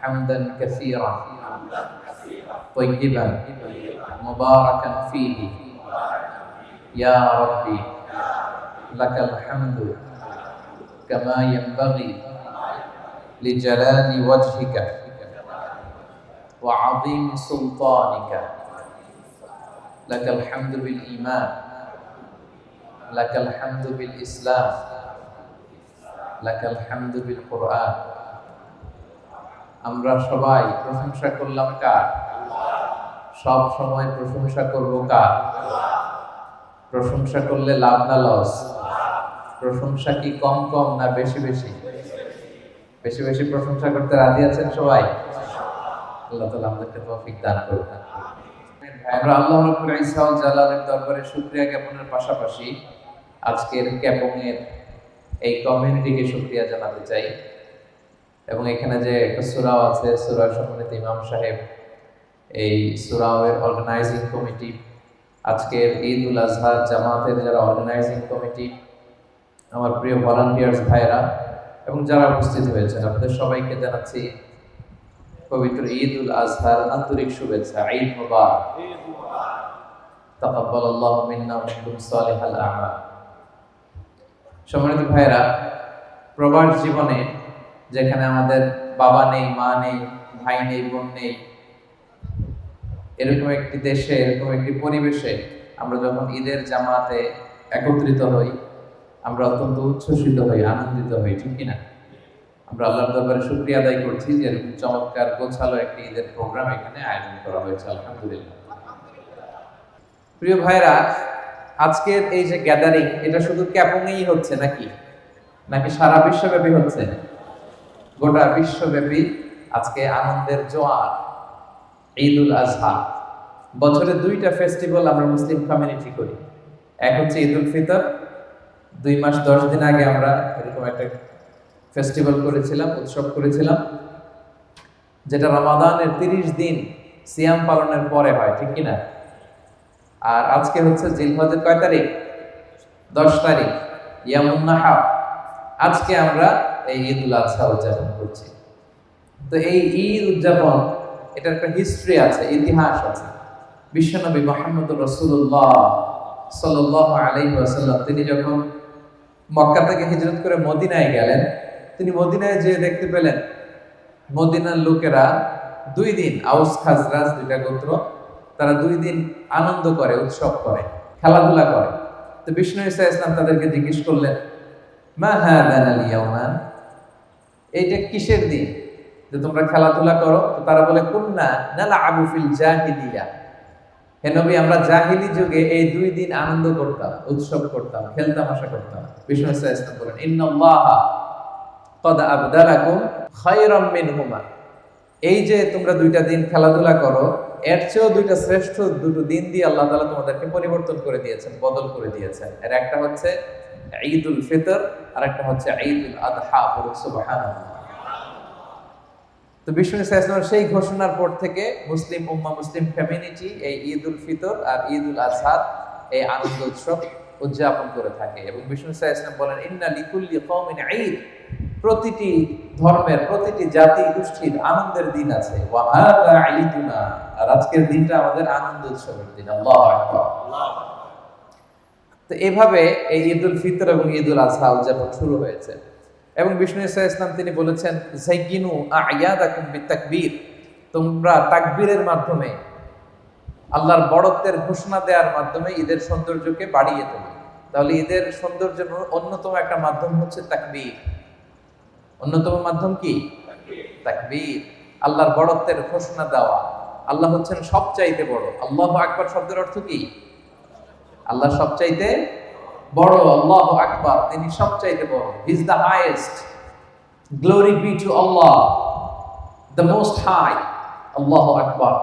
حمدا كثيرا طيبا مباركا فيه يا ربي لك الحمد كما ينبغي لجلال وجهك وعظيم سلطانك لك الحمد بالإيمان لك الحمد بالإسلام لك الحمد بالقرآن আমরা সবাই প্রশংসা করলাম কার? সব সময় প্রশংসা করব কার? প্রশংসা করলে লাভ না লস? প্রশংসা কি কম কম না বেশি বেশি? বেশি বেশি প্রশংসা করতে রাজি আছেন সবাই? আল্লাহ তাআলা আমাদেরকে তৌফিক দান করুন। আমরা আল্লাহ রাব্বুল ইজ্জত ওয়াল জালালের দরবারে শুকরিয়া জ্ঞাপনের পাশাপাশি আজকের ক্যাপংয়ের এই কমিউনিটিকে শুকরিয়া জানাতে চাই। এবং এখানে যে একটা সূরাও আছে, সূরা সম্মানিত ইমাম সাহেব, এই সূরার অর্গানাইজিং কমিটি, আজকের ঈদ উল আজহা জামাতের যারা অর্গানাইজিং কমিটি, আমার প্রিয় ভলান্টিয়ার্স ভাইরা এবং যারা উপস্থিত হয়েছেন, আপনাদের সবাইকে জানাচ্ছি পবিত্র ঈদ উল আজহার আন্তরিক শুভেচ্ছা। ঈদ মুবারক। তাকাব্বালাল্লাহু মিন্না ওয়া মিনকুম সালিহাল আমাল। সম্মানিত ভাইরা, প্রবাস জীবনে যেখানে আমাদের বাবা নেই, মা নেই, ভাই নেই, বোন নেই, এরকম একটি দেশে, এরকম একটি পরিবেশে আমরা যখন ঈদের জামাতে একত্রিত হই, আমরা অত্যন্ত উচ্ছ্বসিত হই, আনন্দিত হই, ঠিক কিনা? আমরা আল্লাহর দরবারে শুকরিয়া আদায় করছি যে এরকম চমৎকার গোছালো একটি ঈদের প্রোগ্রাম এখানে আয়োজন করা হয়েছে, আলহামদুলিল্লাহ। প্রিয় ভাইরা, আজকের এই যে গ্যাদারিং, এটা শুধু ক্যাপংয়েই হচ্ছে নাকি সারা বিশ্বব্যাপী হচ্ছে? গোটা বিশ্বব্যাপী আজকে আনন্দের জোয়ার, ঈদ উল আজহা। বছরে দুইটা ফেস্টিভ্যাল আমরা মুসলিম কমিউনিটি করি। এক হচ্ছে ঈদ উল ফিতর, 2 মাস 10 দিন আগে আমরা এরকম একটা ফেস্টিভ্যাল করেছিলাম, উৎসব করেছিলাম, যেটা রমাদানের 30 দিন সিয়াম পালনের পরে হয়, ঠিক কিনা? আর আজকে হচ্ছে জিলহজের কয় তারিখ? 10 তারিখ, ইয়ামুন নাহার। আজকে আমরা এই ঈদ উল আজহা উদযাপন করছি। তো এই ঈদ উদযাপন, এটার একটা হিস্ট্রি আছে, ইতিহাস আছে। বিশ্বনবী মুহাম্মদুর রাসূলুল্লাহ সাল্লাল্লাহু আলাইহি ওয়াসাল্লাম তিনি যখন মক্কা থেকে হিজরত করে মদিনায় গেলেন, তিনি মদিনায় যেয়ে দেখতে পেলেন মদিনার লোকেরা 2 দিন, আউস খাজরাজ 2টা গোত্র, তারা 2 দিন আনন্দ করে, উৎসব করে, খেলাধুলা করে। তো বিষ্ণু ঈসা ইসলাম তাদেরকে জিজ্ঞেস করলেন, মা হাদানাল ইয়াওমান, এইটা কিসের দিন যে তোমরা খেলাধুলা করো? তো তারা বলে, কুন্না নালআবু ফিল জাহিলিয়া, হে নবী, আমরা জাহিলি যুগে এই 2 দিন আনন্দ করতাম, উৎসব করতাম, খেলতামাশা করতাম। বিষ্ণু ঈসা ইসলাম বলেন, ইন্নাল্লাহা ক্বাদ আবদালাকুম খায়রাম মিনহুমা, এই যে তোমরা 2টা দিন খেলাধুলা করো, এর চেয়েও 2টা শ্রেষ্ঠ 2 দিন দিয়ে আল্লাহ তাআলা তোমাদেরকে পরিবর্তন করে দিয়েছেন, বদল করে দিয়েছেন। এর একটা হচ্ছে ঈদ উল ফিতর, আর একটা হচ্ছে ঈদ উল আযহা। সুবহানাল্লাহ। তো বিষ্ণু ঈসা ইসলামের সেই ঘোষণার পর থেকে মুসলিম উম্মাহ, মুসলিম কমিউনিটি এই ঈদ উল ফিতর আর ঈদ উল আযহা এই আনন্দ উৎসব উদযাপন করে থাকে। এবং বিষ্ণু ঈসা ইসলাম বলেন, ইন্না লিকুল্লি কওমিন ঈদ, প্রতিটি ধর্মের, প্রতিটি জাতি গোষ্ঠীর আনন্দের দিন আছে। ওয়া হাযা ঈদুনা, আর আজকের দিনটা আমাদের আনন্দ উৎসবের দিন। আল্লাহু আকবার। তো এভাবে এই ঈদ উল ফিতর এবং ঈদ উল আযহা উদযাপন শুরু হয়েছে। এবং বিষ্ণু ঈসা ইসলাম তিনি বলেছেন, যায়িনু আ'য়াদাকুম বিতাকবীর, তোমরা তাকবীরের মাধ্যমে, আল্লাহর বড়ত্বের ঘোষণা দেওয়ার মাধ্যমে ঈদের সৌন্দর্যকে বাড়িয়ে তোলো। তাহলে ঈদের সৌন্দর্যের অন্যতম একটা মাধ্যম হচ্ছে তাকবীর। অন্যতম মাধ্যম কি? তাকবীর। আল্লাহর বড়ত্বের ঘোষণা দেওয়া। আল্লাহ হচ্ছেন সবচাইতে বড়। আল্লাহু আকবার শব্দের অর্থ কি? আল্লাহ সবচাইতে বড়। আল্লাহু আকবার, তিনি সবচাইতে বড়। He is the highest. Glory be to Allah, the most high. আল্লাহু আকবার,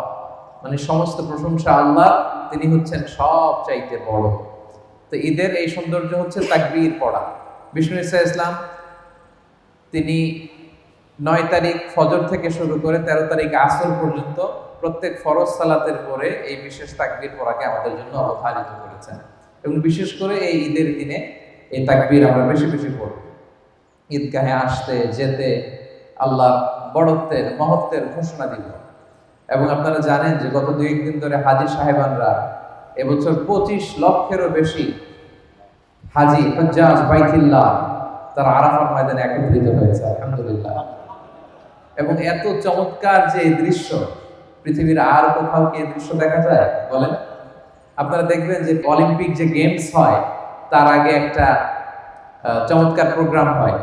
মানে সমস্ত প্রশংসা আল্লাহ, তিনি হচ্ছেন সবচাইতে বড়। তো ঈদের এই সৌন্দর্য হচ্ছে তাকবীর পড়া। বিষ্ণু ঈসা ইসলাম তিনি 9 তারিখ ফজর থেকে শুরু করে 13 তারিখ আসর পর্যন্ত প্রত্যেক ফরজ সালাতের পরে এই বিশেষ তাকবীর পড়াকে আমাদের জন্য অবধারিত করেছেন। এবং বিশেষ করে এই ঈদের দিনে এই তাকবীর আমরা বেশি বেশি পড়ব। ঈদগাহে আসতে যেতে, আল্লাহ বড়ত্বের মহত্বের ঘোষণা দিল। এবং আপনারা জানেন যে গত 2-1 দিন ধরে হাজী সাহেবানরা এবছর 25 লক্ষেরও বেশি হাজী হুজ্জাজ বাইতুল্লাহ তারা আরাফার ময়দানে একত্রিত হয়েছে, আলহামদুলিল্লাহ। এবং এত চমৎকার যে দৃশ্য, পৃথিবীর আর কোথাও কি এই দৃশ্য দেখা যায় বলেন? আপনারা দেখবেন যে অলিম্পিক যে গেমস হয় তার আগে একটা চমৎকার প্রোগ্রাম হয়,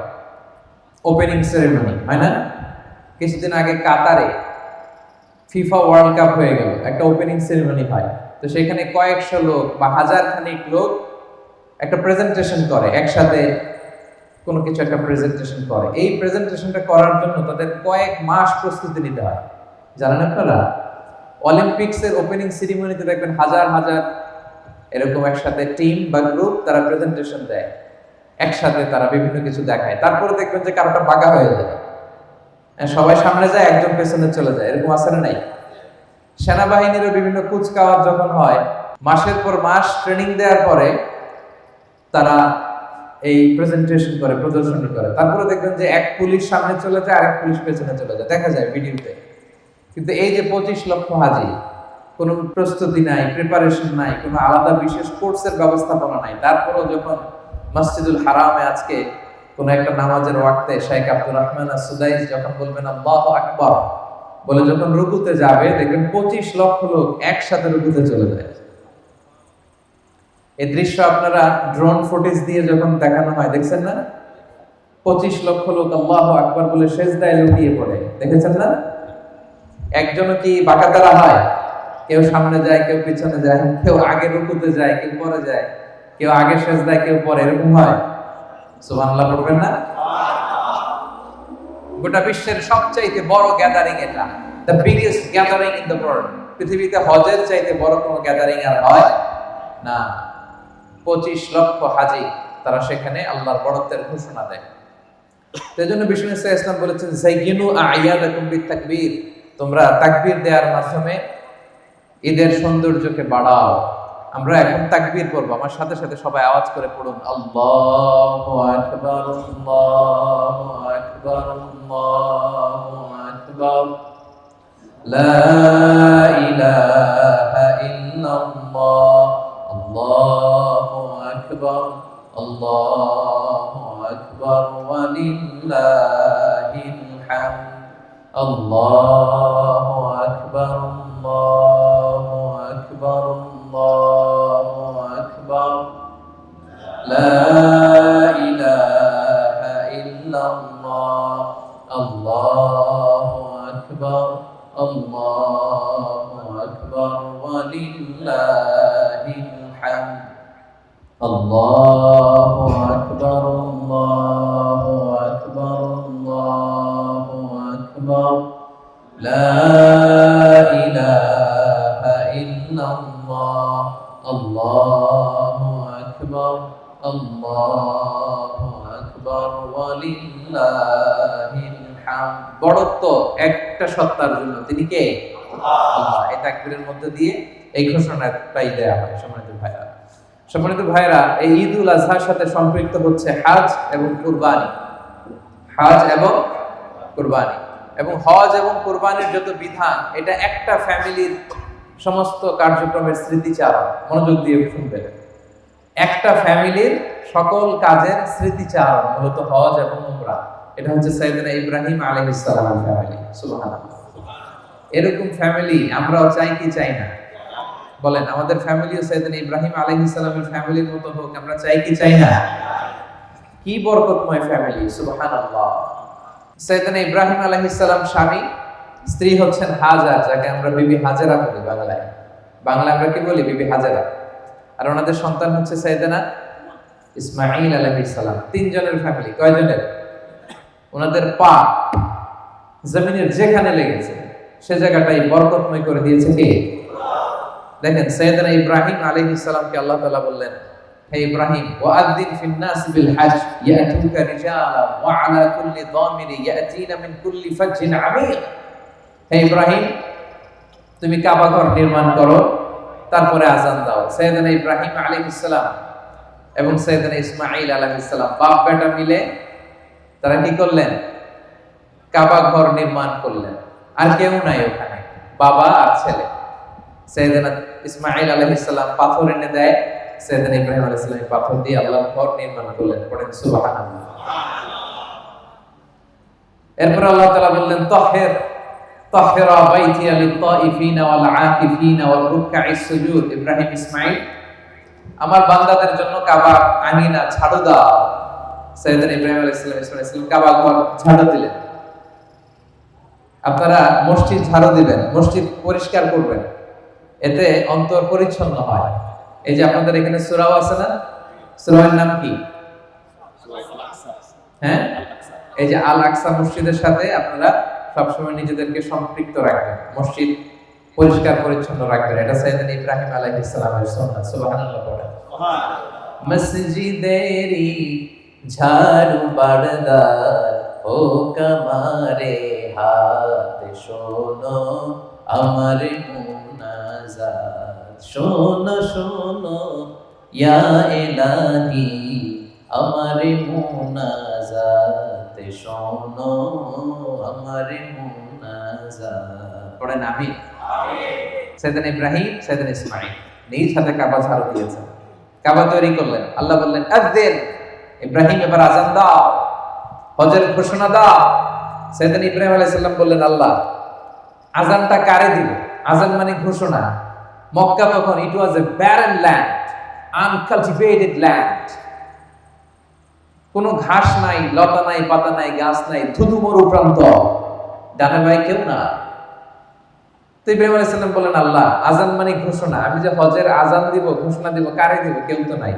ওপেনিং সেরেমনি, হয় না? কিছুদিন আগে কাতারে ফিফা ওয়ার্ল্ড কাপ হয়ে গেল, একটা ওপেনিং সেরেমনি হয়। তো সেখানে কয়েকশো লোক বা হাজার খানিক লোক একটা প্রেজেন্টেশন করে, একসাথে কোনো কিছু একটা প্রেজেন্টেশন করে। এই প্রেজেন্টেশনটা করার জন্য তাদের কয়েক মাস প্রস্তুতি নিতে হয়, জানেন আপনারা? অলিম্পিক্সের ওপেনিং সেরেমনিতে দেখবেন হাজার হাজার এরকম একসাথে টিম বা গ্রুপ তারা প্রেজেন্টেশন দেয়, একসাথে তারা বিভিন্ন কিছু দেখায়। তারপরে দেখবেন যে কারোটা বাঁকা হয়ে যায়, সবাই সামনে যায়, একজন পেছনে চলে যায়, এরকম আছে না নাই? সেনাবাহিনীরও বিভিন্ন কুচকাওয়াজ যখন হয়, মাসের পর মাস ট্রেনিং দেওয়ার পরে তারা এই প্রেজেন্টেশন করে, প্রদর্শনী করে। তারপরে দেখবেন যে এক পুলিশ সামনে চলে যায়, আরেক পুলিশ পেছনে চলে যায়, দেখা যায় ভিডিওতে। কিন্তু এই যে 25 লক্ষ হাজী, কোনো প্রস্তুতি নাই, প্রিপারেশন নাই, কোনো আলাদা বিশেষ কোর্সের ব্যবস্থাপনা নাই, তারপরেও যখন মসজিদুল হারামে আজকে কোন একটা নামাজের ওয়াক্তে শেখ আব্দুর রহমান as-সুদাইস যখন বলবেন আল্লাহু আকবার বলে যখন রুকুতে যাবে, দেখবেন 25 লক্ষ লোক একসাথে রুকুতে চলে যায়। এই দৃশ্য আপনারা ড্রোন ফুটেজ দিয়ে যখন দেখানো হয়, দেখছেন না? 25 লক্ষ লোক আল্লাহু আকবার বলে সেজদায় লুটিয়ে পড়ে, দেখেছেন না? একজনও কি বাঁকাতারা হয়? কেউ সামনে যায়, কেউ পিছনে যায়, কেউ আগে রুকুতে যায়, কেউ পরে যায়, কেউ আগে সেজদায়, কেউ পরে, এরকম হয়? সুবহানাল্লাহ পড়বেন না? গোটা বিশ্বের সবচাইতে বড় গ্যাদারিং এটা, the biggest gathering in the world. পৃথিবীতে হজের চাইতে বড় কোনো গ্যাদারিং আর হয় না। 25 লক্ষ হাজী তারা সেখানে আল্লাহর বড়ত্বের ঘোষণা দেয়। সেজন্য বিষ্ণু ইসলাম বলেছেন, যাইয়িনু আ'য়াদাকুম বিত-তাকবীর, তোমরা তাকবীর দেওয়ার মাধ্যমে ঈদের সৌন্দর্যকে বাড়াও। আমরা এখন তাকবীর পড়ব, আমার সাথে সাথে সবাই আওয়াজ করে পড়ুন, আল্লাহু আকবার, আল্লাহু আকবার, আল্লাহু আকবার, লা ইলাহা ইল্লাল্লাহ, আল্লাহু আকবার, আল্লাহু আকবার, ওয়া লিল্লাহিল হামদ, আল্লাহু আকবার, আল্লাহু আকবার, আল্লাহু আকবার, লা ইলাহা ইল্লাল্লাহ, আল্লাহু আকবার, আল্লাহু আকবার, ওয়া লিল্লাহিল হামদ, আল্লাহু আকবার, আল্লাহু আকবার, আল্লাহু আকবার, লা ইলাহা ইল্লাল্লাহ, আল্লাহু আকবার, আল্লাহু আকবার, ওয়া লিল্লাহিল হামদ। বড়ত্ব একটা সত্তার জন্য, তিনি কে? আল্লাহ। এই তাকবীরের মধ্যে দিয়ে এই ঘোষণাটাই দেয়া হয়। সম্মানিত ভাইরা, এই ঈদ উল আজহার সাথে সম্পৃক্ত হচ্ছে হজ এবং কুরবানি। হজ এবং কুরবানি এবং হজ এবং কুরবানির যত বিধান, এটা একটা ফ্যামিলির সমস্ত কার্যক্রমের স্মৃতিচারণ। মনোযোগ দিয়ে শুনবেন, একটা ফ্যামিলির সকল কাজের স্মৃতিচারণ মূলত হজ এবং উমরা। এটা হচ্ছে সাইয়েদনা ইব্রাহিম আলাইহিস সালামের ফ্যামিলি। সুবহানাল্লাহ। এরকম ফ্যামিলি আমরাও চাই কি চাই না? বলেন, আমাদের ফ্যামিলিও সাইয়েদনা ইব্রাহিম আলাইহিস সালামের ফ্যামিলির মতো হোক, আমরা চাই কি চাই না? কি বরকতময় ফ্যামিলি, সুবহানাল্লাহ। সাইয়েদনা ইব্রাহিম আলাইহিস সালাম স্বামী, স্ত্রী হচ্ছেন হাজার, যাকে আমরা বিবি হাজেরা বলি বাংলায়। বাংলায় আমরা কি বলি? বিবি হাজেরা। আর ওনাদের সন্তান হচ্ছে সাইয়েদনা ইসমাঈল আলাইহিস সালাম। 3 জনের ফ্যামিলি। কয়জনের? ওনাদের পা জমিনের যেখানে লেগেছে সে জায়গাটাই বরকতময় করে দিয়েছে কে? দেখেন, সাইয়েদনা ইব্রাহিম আলাইহিস সালামকে আল্লাহ তাআলা বললেন, হে ইব্রাহিম, ওয়াআযিন ফিন নাস বিল হজ ইয়াতুকা রিজালা ওয়া আলা কুল্লি দামিরি ইয়াতিনা মিন কুল্লি ফাজ্জিন আমিক। হে ইব্রাহিম, তুমি কাবা ঘর নির্মাণ করো, তারপরে আযান দাও। সাইয়েদনা ইব্রাহিম আলাইহিস সালাম এবং সাইয়েদনা ইসমাঈল আলাইহিস সালাম বাপ বেটা মিলে তারা কি করলেন? কাবা ঘর নির্মাণ করলেন। আর কেউ নাই ওখানে, বাবা আর ছেলে। সাইয়েদনা ইসমাঈল আলাইহিস সালাম পাথর এনে দেয়, সাইয়েদনা ইব্রাহিম আলাইহিস সালাম পাথর দিয়ে আল্লাহর ঘর নির্মাণ করলেন। পড়েন সুবহানাল্লাহ। এরপর আল্লাহ তাআলা বললেন তাহহির তাহহিরা বাইতিয়া লিত-তাইফিনা ওয়াল আকিফিনা ওয়ার রুকআইস সুজুদ। ইব্রাহিম ইসমাঈল, আমার বান্দাদের জন্য কাবা আঙিনা ঝাড়ু দাও। সাইয়েদনা ইব্রাহিম আলাইহিস সালাম কাবা ঘর ঝাড়ু দিলেন। আপনারা মসজিদ ঝাড়ু দিবেন, মসজিদ পরিষ্কার করবেন, এতে অন্তর পরিচ্ছন্ন হয়। এই যে আপনাদের এখানে সূরাও আছে না, সূরার নাম কি? হ্যাঁ, এই যে আল আকসা মসজিদের সাথে আপনারা সবসময় নিজেদেরকে সম্পৃক্ত রাখবেন, মসজিদ পরিষ্কার পরিচ্ছন্ন রাখবেন। এটা সাইয়েদনা ইব্রাহিম আলাইহিস সালামের সুন্নাত। সুবহানাল্লাহ পড়েন। মসজিদেরি ঝাড়ু বারদার ও কামারে হাত শোনো আমার মুনাজাত। শোনো শোনো ইয়া ইলাহি আমার মুনাজাত, শোনো আমার মুনাজাত। পড়েন আমিন। সাইয়েদনা ইব্রাহিম, সাইয়েদনা ইসমাঈল নিজ হাতে কাবা ঝাড়ু দিয়েছেন, কাবা তৈরি করলেন। আল্লাহ বললেন আযিন, ইব্রাহিম এবার আযান দাও, হজের ঘোষণা দাও। সাইয়েদনা ইব্রাহিম আলাইহিস সালাম বললেন আল্লাহ আযানটা কারে দিব? আযান মানে ঘোষণা। মক্কা তখন ইট ওয়াজ এ ব্যারেন ল্যান্ড, আনকালটিভেটেড ল্যান্ড, কোনো ঘাস নাই, লতা নাই, পাতা নাই, গাছ নাই, ধুধু মরু প্রান্ত, ডানে বাই কেউ না। তো ইব্রাহিম আলাইহিস সালাম বললেন আল্লাহ আযান মানে ঘোষণা, আমি যে হজের আযান দিব, ঘোষণা দিব, কারে দিব? কেউ তো নাই।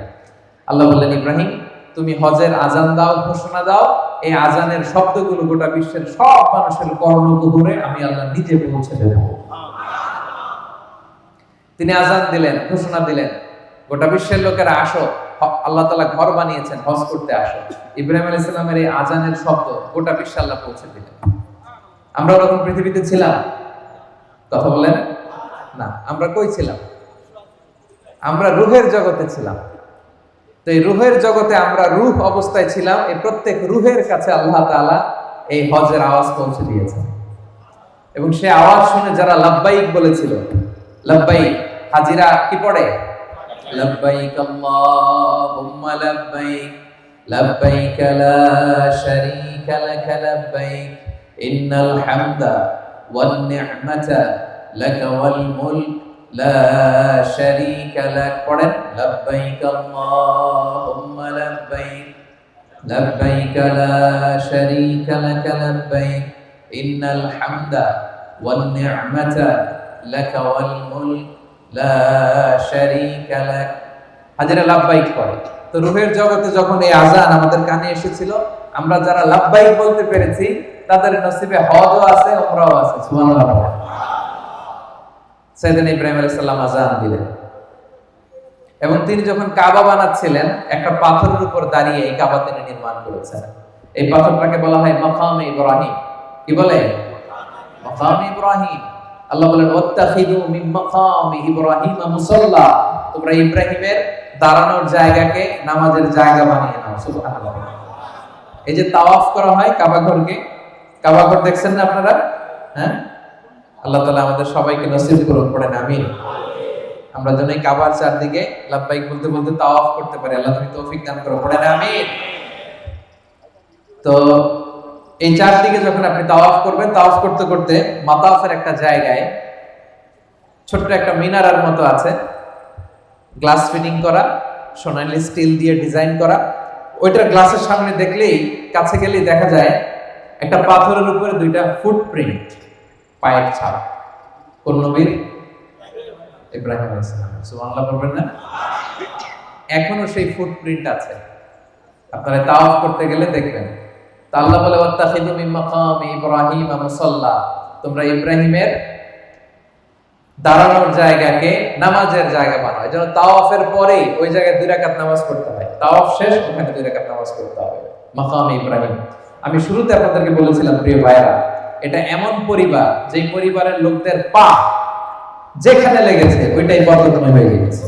আল্লাহ বললেন ইব্রাহিম তুমি হজের আযান দাও, ঘোষণা দাও, এই আযানের শব্দগুলো গোটা বিশ্বের সব মানুষের কর্ণকুহরে আমি আল্লাহ নিজে পৌঁছে দেব। তিনি আযান দিলেন, ঘোষণা দিলেন, গোটা বিশ্বের লোকেরা আসো, আল্লাহ তাআলা ঘর বানিয়েছেন, হজ করতে আসো। ইব্রাহিম আলাইহিস সালামের এই আযানের শব্দ গোটা বিশ্বে আল্লাহ পৌঁছে দিলেন। আমরা তখন পৃথিবীতে ছিলাম? কথা বলেন না। আমরা কই ছিলাম? আমরা রূহের জগতে ছিলাম। তো এই রূহের জগতে আমরা রূহ অবস্থায় ছিলাম। এই প্রত্যেক রূহের কাছে আল্লাহ তাআলা এই হজের আওয়াজ পৌঁছে দিয়েছেন। এবং সেই আওয়াজ শুনে যারা লাব্বাইক বলেছিল, লাব্বাইক হাজিরা কি পড়ে? লাব্বাইক আল্লাহুম্মা লাব্বাইক লাব্বাইক লা শারীকা লাক লাব্বাইক ইন্নাল হামদা ওয়ান নি'মাতা লাকা ওয়াল মুলক লা শারীকা লাক। পড়েন লাব্বাইক আল্লাহুম্মা লাব্বাইক লাব্বাইক লা শারীকা লাক লাব্বাইক ইন্নাল হামদা ওয়ান নি'মাতা লাকা ওয়াল মুলক লা শারীকা লাক। হাজিরা লাব্বাইক পড়ে। তো রূহের জগতে যখন এই আযান আমাদের কানে এসেছিল, আমরা যারা লাব্বাইক বলতে পেরেছি তাদের নসিবে হজও আছে, উমরাও আছে। সুবহানাল্লাহ। সাইয়েদনা ইব্রাহিম আলাইহিস সালাম আযান দিলেন এবং তিনি যখন কাবা বানাচ্ছিলেন একটা পাথরের উপর দাঁড়িয়ে এই কাবা তিনি নির্মাণ করেছেন। এই পাথরটাকে বলা হয় মাকামে ইব্রাহিম। কি বলে? মাকামে ইব্রাহিম। আল্লাহ বলেন ওয়াত্তাখিযু মিন মাকামি ইব্রাহিম মুসাল্লা, তোমরা ইব্রাহিমের দাঁড়ানোর জায়গাকে নামাজের জায়গা বানিয়ে নাও। সুবহানাল্লাহ। এই যে তাওয়াফ করা হয় কাবা ঘরকে, কাবা ঘর দেখছেন না আপনারা? হ্যাঁ, আল্লাহ তাআলা আমাদের সবাইকে নসিব করুন। পড়েন আমিন। আমরা যেন এই কাবার চারদিকে লাব্বাইক বলতে বলতে তাওয়াফ করতে পারি। আল্লাহ তুমি তৌফিক দান করো। পড়েন আমিন। তো এই চারদিকে যখন আপনি তাওয়াফ করবেন, তাওয়াফ করতে করতে মাতাফের একটা জায়গায় ছোট্ট একটা মিনারার মতো আছে, গ্লাস ফিটিং করা, সোনালী স্টিল দিয়ে ডিজাইন করা। ওইটার গ্লাসের সামনে দেখলেই, কাছে গেলেই দেখা যায় একটা পাথরের উপরে দুইটা ফুটপ্রিন্ট, পায়ের ছাপ। কোন নবীর? ইব্রাহিম আলাইহিস সালাম। সুবহানাল্লাহ বলবেন না? এখনো সেই ফুটপ্রিন্ট আছে, আপনারা তাওয়াফ করতে গেলে দেখবেন। তা আল্লাহ বলে ওয়াত্তাখিযু মিন মাকামি ইব্রাহিম মুসাল্লা, তোমরা ইব্রাহিমের দাঁড়ানোর জায়গাকে নামাজের জায়গা বানাও। এজন্য তাওয়াফের পরে ওই জায়গায় 2 রাকাত নামাজ পড়তে হয়। তাওয়াফ শেষ, ওখানে 2 রাকাত নামাজ পড়তে হবে। মাকামে ইব্রাহিম। আমি শুরুতে আপনাদেরকে বলেছিলাম প্রিয় ভাইরা, এটা এমন পরিবার যে পরিবারের লোকদের পা যেখানে লেগেছে ওইটাই বরকতময় হয়ে গেছে।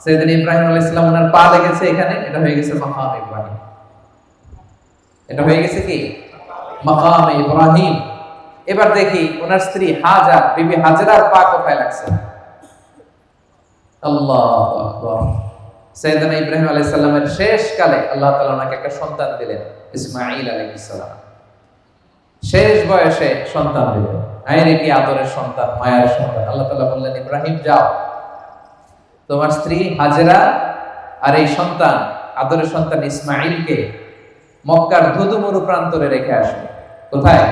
সাইয়েদনা ইব্রাহিম আলাইহিস সালাম ওনার পা লেগেছে এখানে, এটা হয়ে গেছে মাকাম ইব্রাহিম। এটা হয়ে গেছে কি? মাকামে ইব্রাহিম। এবার দেখি ওনার স্ত্রী হাজার, বিবি হাজরার পা কোথায় লাগছে? আল্লাহু আকবার। সাইয়েদনা ইব্রাহিম আলাইহিস সালামের শেষ কালে আল্লাহ তাআলা ওনাকে একটা সন্তান দিলেন, ইসমাঈল আলাইহিস সালাম। শেষ বয়সে সন্তান দিলেন। আইরে কি আদরের সন্তান, মায়ের সন্তান। আল্লাহ তাআলা বললেন, ইব্রাহিম যাও, তোমার স্ত্রী হাজরা আর এই সন্তান, আদরের সন্তান ইসমাঈলকে মক্কার ধুধু মরু প্রান্তরে রেখে আসো। কোথায়?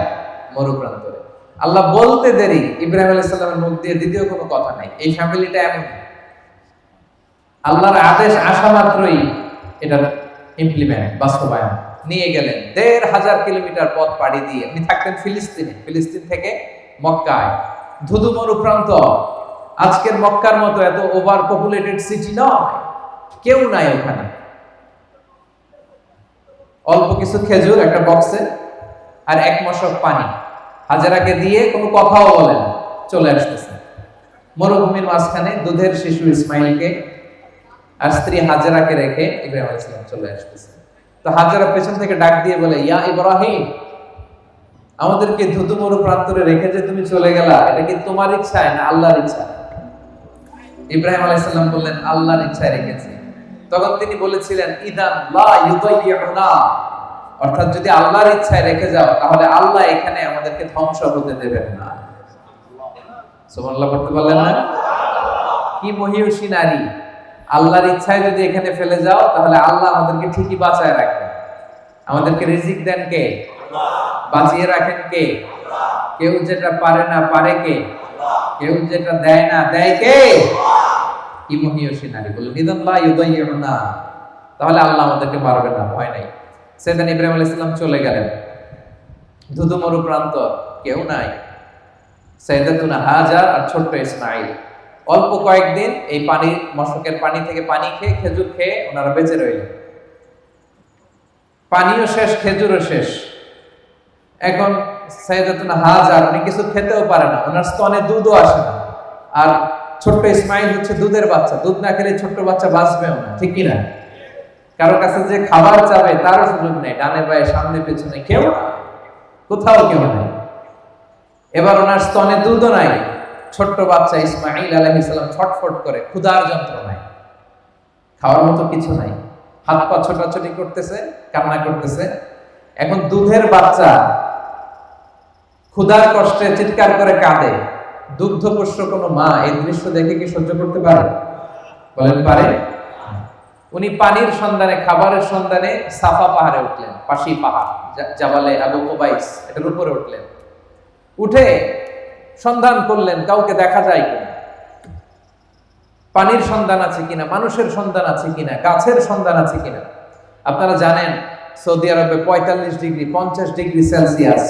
মরু প্রান্তরে। আল্লাহ বলতে দেরি, ইব্রাহিম আলাইহিস সালামের মুখ দিয়ে দ্বিতীয় কোনো কথা নাই। এই ফ্যামিলিটা এমন, আল্লাহর আদেশ আসা মাত্রই এটা ইমপ্লিমেন্ট, বাস্তবায়ন। নিয়ে গেলেন ১৫০০ কিলোমিটার পথ পাড়ি দিয়ে। উনি থাকতেন ফিলিস্তিনে, ফিলিস্তিন থেকে মক্কায়, ধুধু মরু প্রান্ত। আজকের মক্কার মতো এত ওভার পপুলেটেড সিটি নয়, কেউ নাই ওখানে। অল্প কিছু খেজুর একটা বক্সে আর এক মশক পানি। হাজেরাকে দিয়ে কোনো কথাও বলেন, চলে আসতেছে মরুভূমির মাঝখানে দুধের শিশু ইসমাইলকে আর স্ত্রী হাজেরাকে রেখে ইব্রাহিম আলাইহিস সালাম চলে আসতেছে। তো হাজেরা পেছন থেকে ডাক দিয়ে বলে, ইয়া ইব্রাহিম, আমাদেরকে ধুধু মরু প্রান্তরে রেখে যে তুমি চলে গেলা, এটা কি তোমার ইচ্ছায় না আল্লাহর ইচ্ছা? ইব্রাহিম আলাইহিস সালাম বললেন, আল্লাহর ইচ্ছায় রেখেছি। তখন তিনি বলেছিলেন, ইদান লা ইউদাইয়ুনা, অর্থাৎ যদি আল্লাহর ইচ্ছায় রেখে যাও তাহলে আল্লাহ এখানে আমাদেরকে ধ্বংস হতে দেবেন না। সুবহানাল্লাহ পড়তে পারলেন না? কি মহিয়সী নারী! আল্লাহর ইচ্ছায় যদি এখানে ফেলে যাও তাহলে আল্লাহ আমাদেরকে ঠিকই বাঁচায় রাখেন। আমাদেরকে রিজিক দেন কে? বাঁচিয়ে রাখেন কে? কেউ যেটা পারে না পারে কে? কেউ যেটা দেয় না দেয় কে? কি মহিয়সী নারী! বললেন, ইদান লা ইউদাইয়ুনা, তাহলে আল্লাহ আমাদেরকে মারবে না, ভয় নাই। সাইয়েদনা ইব্রাহিম আলাইহিস সালাম চলে গেলেন ধুধু মরু প্রান্ত, কেউ নাই। সাইয়েদাতুনা হাজার আর ছোট্ট ইসমাঈল অল্প কয়েকদিন এই পানি, মশকের পানি থেকে পানি খেয়ে, খেজুর খেয়ে ওনারা বেঁচে রইলেন। পানিও শেষ, খেজুরও শেষ। এখন সাইয়েদাতুনা হাজার, উনি কিছু খেতেও পারে না, ওনার স্তনে দুধও আসে না। আর ছোট্ট ইসমাঈল হচ্ছে দুধের বাচ্চা, দুধ না খেলে ছোট্ট বাচ্চা বাঁচবেও না, ঠিক কি না? কারো কাছে যে খাবার চাবে তারও সুযোগ নেই, ডানে বায়ে সামনে পেছনে কেউ না, কোথাও কেউ নাই। এবার ওনার স্তনে দুধও নাই। ছোট্ট বাচ্চা ইসমাঈল আলাইহিস সালাম ছটফট করে, ক্ষুধার যন্ত্রণায়, খাওয়ার মতো কিছু নাই, হাত পা ছোটাছুটি করতেছে, কান্না করতেছে। এখন দুধের বাচ্চা ক্ষুধার কষ্টে চিৎকার করে কাঁদে। দুগ্ধপোষ্য কোনো মা এই দৃশ্য দেখে কি সহ্য করতে পারে? বলেন পারে? উনি পানির সন্ধানে, খাবারের সন্ধানে সাফা পাহাড়ে উঠলেন, পাশি পাহাড়, জাবালে আবু কুবাইস, এটার উপরে উঠলেন। উঠে সন্ধান করলেন কাউকে দেখা যায় কিনা, পানির সন্ধান আছে কিনা, মানুষের সন্ধান আছে কিনা, গাছের সন্ধান আছে কিনা। আপনারা জানেন সৌদি আরবে ৪৫ ডিগ্রি ৫০ ডিগ্রি সেলসিয়াস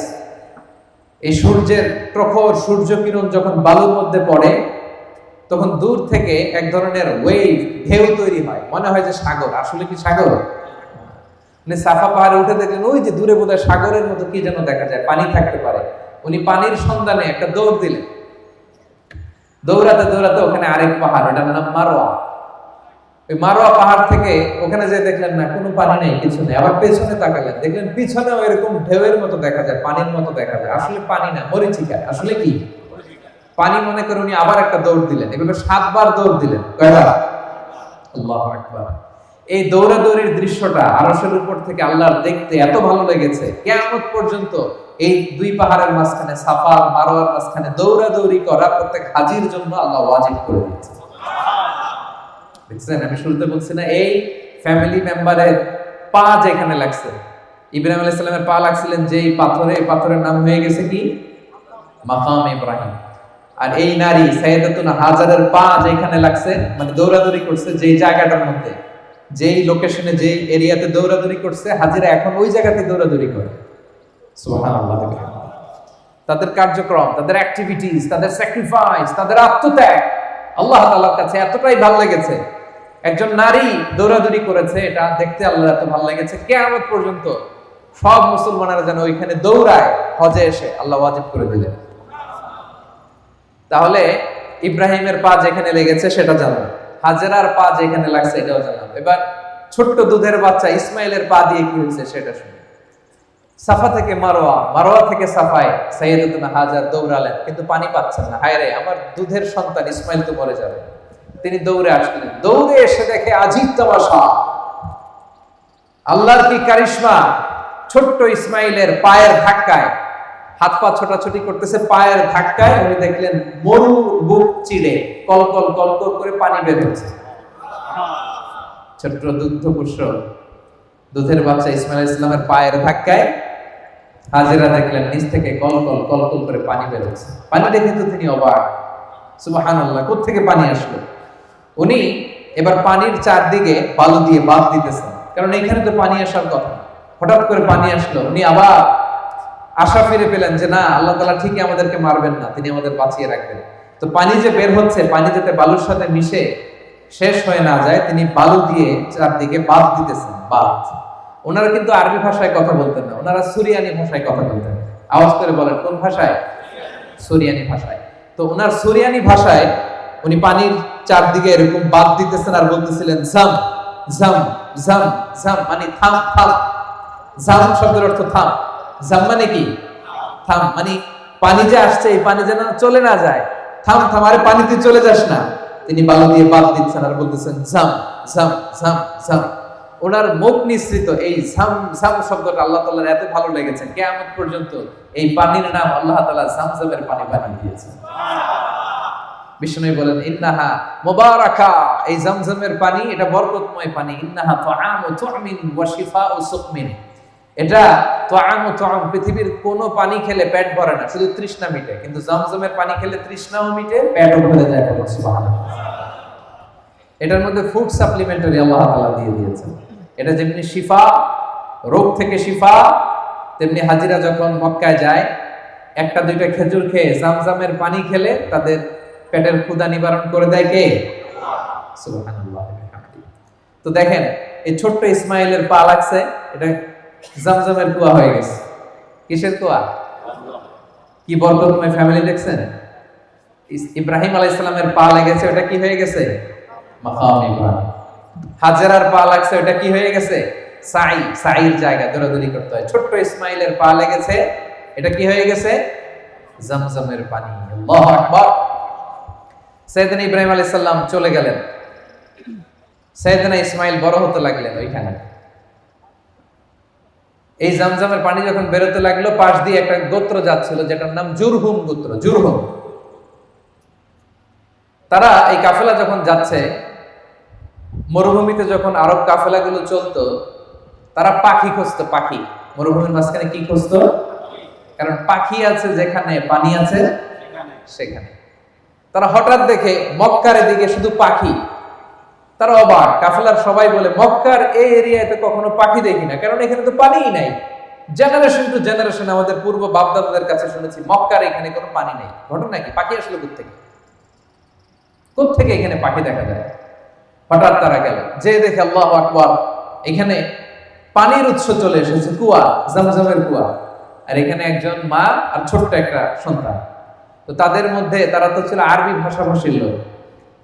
এই সূর্যের প্রখর সূর্য কিরণ যখন বালুর মধ্যে পড়ে তখন দূর থেকে এক ধরনের ওয়েভ, ঢেউ তৈরি হয়, মনে হয় যে সাগর। আসলে কি সাগর? সাফা পাহাড়ে উঠে দেখলেন ওই যে দূরে বোধহয় সাগরের মতো কি যেন দেখা যায়, পানি থাকতে পারে। উনি পানির সন্ধানে একটা দৌড় দিলেন। দৌড়াতে দৌড়াতে ওখানে আরেক পাহাড়, ওটার নাম মারোয়া। ওই মারোয়া পাহাড় থেকে ওখানে যে দেখলেন না কোনো পানি নেই, কিছু নেই। আবার পেছনে তাকালেন, দেখলেন পিছনেও এরকম ঢেউয়ের মতো দেখা যায়, পানির মতো দেখা যায়। আসলে পানি না, মরিচিকা। আসলে কি পানি মনে করে উনি আবার একটা দৌড় দিলেন। এভাবে ৭ বার দৌড় দিলেন। কয়বার? আল্লাহু আকবার। এই দৌড়াদৌড়ির দৃশ্যটা আরশের উপর থেকে আল্লাহর দেখতে এত ভালো লেগেছে, কিয়ামত পর্যন্ত এই দুই পাহাড়ের মাঝখানে, সাফা আর মারওয়ার মাঝখানে দৌড়াদৌড়ি করা প্রত্যেক হাজির জন্য আল্লাহ ওয়াজিব করে দিয়েছে। দেখছেন, আমি শুরুতে বলছি না, এই ফ্যামিলি মেম্বারের পা যেখানে লাগছে, ইব্রাহিম আলাইহিস সালামের পা লাগছিলেন যেই পাথরে, এই পাথরের নাম হয়ে গেছে কি? মাকাম ইব্রাহিম। আর এই নারী সাইয়েদাতুনা হাজারের পা যেখানে লাগছে, মানে দৌড়াদৌড়ি করছে যেই জায়গাটার মধ্যে, যেই লোকেশনে, যেই এরিয়াতে দৌড়াদৌড়ি করছে, হাজিরা এখন ওই জায়গাতে দৌড়াদৌড়ি করে। সুবহানাল্লাহ। তাদের কার্যক্রম, তাদের অ্যাক্টিভিটিস, তাদের স্যাক্রিফাইস, তাদের আত্মত্যাগ আল্লাহ তাআলার কাছে এতটাই ভালো লেগেছে। একজন নারী দৌড়াদৌড়ি করেছে, এটা দেখতে আল্লাহ এত ভালো লেগেছে, কিয়ামত পর্যন্ত সব মুসলমানেরা যেন ওইখানে দৌড়ায়। হজে এসে আল্লাহ ওয়াজিব করে দিলেন। তাহলে ইব্রাহিমের পা যেখানে লেগেছে সেটা জানলাম, হাজেরার পা যেখানে লাগছে এটাও জানলাম। এবার ছোট্ট দুধের বাচ্চা ইসমাইলের পা দিয়ে কি হয়েছে সেটা শুনি। সাফা থেকে মারোয়া, মারোয়া থেকে সাফায় সাইয়েদাতুনা হাজার দৌড়ালেন, কিন্তু পানি পাচ্ছেন না। হায় রে, আমার দুধের সন্তান ইসমাইল তো মরে যাবে। তিনি দৌড়ে আসলেন, দৌড়ে এসে দেখে আজিব তামাশা, আল্লাহর কি কারিশমা। ছোট্ট ইসমাইলের পায়ের ধাক্কায়, হাত পা ছোটাছুটি করতেছে, পায়ের ধাক্কায় উনি দেখলেন মরুর বুক চিড়ে কলকল কলকল করে পানি বের হচ্ছে। ছোট্ট দুগ্ধপুষ্ট দুধের বাচ্চা ইসমাইল ইসলামের পায়ের ধাক্কায় হাজেরা দেখলেন নিচ থেকে কলকল কলকল করে পানি বের হচ্ছে। পানি দেখে তো তিনি অবাক, সুবহানাল্লাহ, কোত্থেকে পানি আসলো। উনি এবার পানির চারদিকে বালু দিয়ে বাঁধ দিতেছেন, কারণ এখানে তো পানি আসার কথা। হঠাৎ করে পানি আসলো, উনি আবার আশা ফিরে পেলেন যে না, আল্লাহ তাআলা ঠিকই আমাদেরকে মারবেন না, তিনি আমাদের বাঁচিয়ে রাখবেন। তো পানি যে বের হচ্ছে, পানি যাতে বালুর সাথে মিশে শেষ হয়ে না যায়, তিনি বালু দিয়ে চারদিকে বাঁধ দিতেছেন। বাঁধ, ওনারা কিন্তু আরবি ভাষায় কথা বলতেন না, ওনারা সুরিয়ানি ভাষায় কথা বলতেন। আওয়াজ করে বলেন, কোন ভাষায়? সুরিয়ানি ভাষায়। তো ওনার সুরিয়ানি ভাষায় উনি পানির চারদিকে এরকম বাঁধ দিতেছেন আর বলতেছিলেন জাম জাম জাম জাম, মানে থাম থাম। জাম শব্দের অর্থ থাম, জাম মানে কি? থাম, মানে পানি যে আসছে এই পানি যেন চলে না যায়, থাম থাম, আরে পানিতে চলে যাস না। তিনি বালু দিয়ে বাঁধ দিচ্ছেন আর বলতেছেন জাম জাম জাম জাম। ওনার মুখ নিঃসৃত এই জাম জাম শব্দটা আল্লাহ তাআলার এত ভালো লেগেছে, কিয়ামত পর্যন্ত এই পানির নাম আল্লাহ তাআলা জামজামের পানি বানিয়ে দিয়েছেন। বিষ্ণু বলেন ইন্নাহা মুবারাকা, এই জামজামের পানি এটা বরকতময় পানি। ইন্নাহা তুআমু তুমিন ওয়া শিফাউ সুকমিন, এটা তুআমু তুআম, পৃথিবীর কোন পানি খেলে পেট ভরে না, শুধু তৃষ্ণা মিটে, কিন্তু জামজামের পানি খেলে তৃষ্ণাও মিটে, পেটও ভরে যায়। সুবহানাল্লাহ। এটার মধ্যে ফুড সাপ্লিমেন্টারি আল্লাহ তাআলা দিয়ে দিয়েছেন। এটা যেমনি শিফা, রোগ থেকে শিফা, তেমনি হাজিরা যখন মক্কায় যায় একটা দুইটা খেজুর খেয়ে জামজামের পানি খেলে তাদের পেটের ক্ষুধা নিবারণ করে দেয় কে? সুবহানাল্লাহ। তো দেখেন, এই ছোট্ট ইসমাইলের পা লাগছে, এটা জামজামের কুয়া হয়ে গেছে। কিসের কুয়া? কি বরকতময় ফ্যামিলি দেখছেন? ইব্রাহিম আলাইহিস সালামের পা লেগেছে, ওটা কি হয়ে গেছে? মাকাম ইব্রাহিম। হাজেরার পা লাগছে, ওটা কি হয়ে গেছে? সাই, সাইর জায়গা দৌড়াদৌড়ি করতে হয়। ছোট্ট ইসমাইলের পা লেগেছে, এটা কি হয়ে গেছে? জামজামের পানি। আল্লাহু আকবার। সাইয়েদনা ইব্রাহিম আলাইহিস সালাম চলে গেলেন, সাইয়েদনা ইসমাইল বড় হতে লাগলেন ওইখানে। এই জামজামের পানি যখন বেরোতে লাগলো, পাশ দিয়ে একটা গোত্র যাচ্ছিল যেটার নাম জুরহুম গোত্র। জুরহুম, তারা এই কাফেলা যখন যাচ্ছে, মরুভূমিতে যখন আরব কাফেলাগুলো চলতো, তারা পাখি খুঁজতো। পাখি, মরুভূমির মাঝখানে কি খুঁজতো? কারণ পাখি আছে যেখানে, পানি আছে সেখানে। তারা হঠাৎ দেখে মক্কার এদিকে শুধু পাখি। তারা অবাক, কাফেলার সবাই বলে মক্কার এই এরিয়াতে কখনো পাখি দেখি না, কারণ এখানে তো পানিই নাই। জেনারেশন টু জেনারেশন আমাদের পূর্ব বাপদাদাদের কাছে শুনেছি মক্কার এখানে কোনো পানি নেই। ঘটনা কি? পাখি আসলে কোত্থেকে এখানে পাখি দেখা যায়? হঠাৎ তারা গেল, যে দেখে আল্লাহু আকবার, এখানে পানির উৎস চলে এসেছে, কুয়া, জামজামের কুয়া। আর এখানে একজন মা আর ছোট্ট একটা সন্তান। তো তাদের মধ্যে, তারা তো ছিল আরবি ভাষাভাষীর লোক,